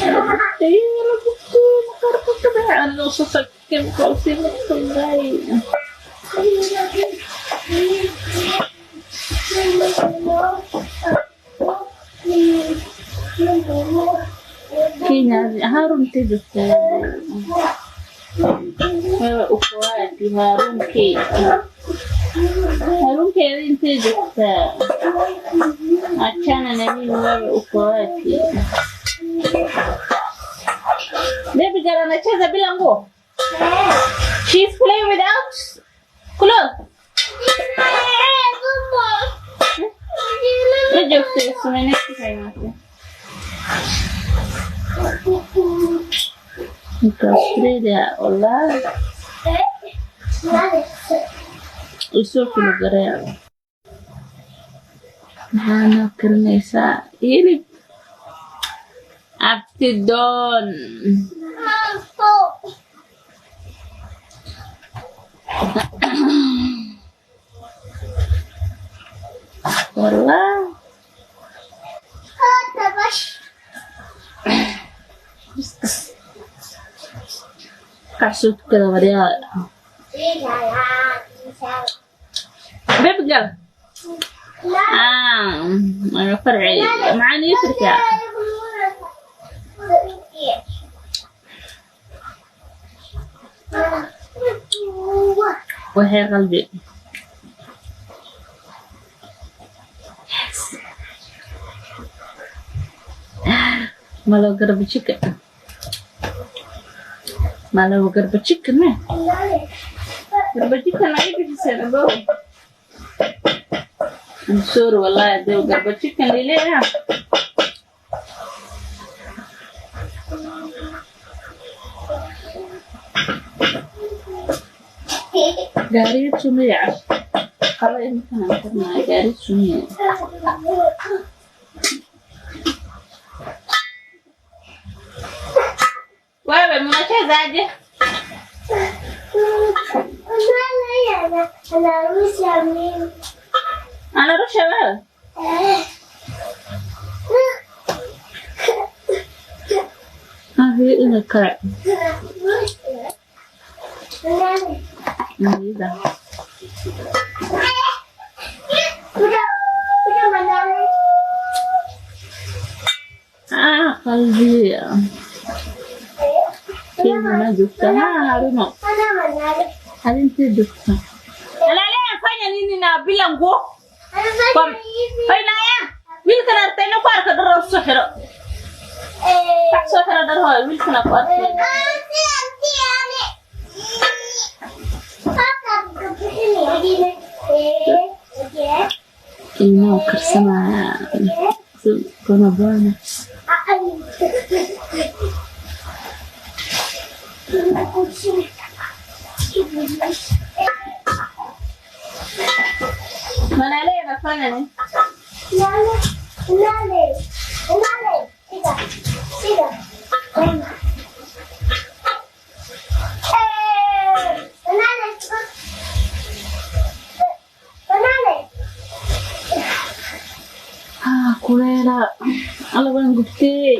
Iya, betul. Kartu kebenaran lo susah kalau sih baik. Kenya Harun tidur. Wewe uko wapi Harun ke? Harun ke tidur. Achana na mimi, wewe uko wapi? Baby girl anacheza bila nguo. She's playing without clothes. Lejo usisumene kifanyake. Australia ola. Usofu lugareya. Hana kirnesa ili Abtidon. Wallah. Kasut kala wadia. Baby girl. أنا فرعي معاني يفرق وهي قلبي ما لو قرب تشيكن ما قرب تشيكن ما يجي سنة بو سور والله ده قرب تشيكن ليه Gari sumia. Kalau ini kan pernah gari sumia. Wewe mnacheza aje? Anarusha wewe? Hii inakaa. Iya. Kalbi ya. Kina juga harus. Halin tidur. Alale afanya nini na bila nguo? Hai Naya, wil kana tena kwa ka daro sohero. Tak sohero daro wil kana kwa. Ini bersama Bonobona. Mana leh nafanya ni? Nale. Tiga. Kulera, ala bang gupte.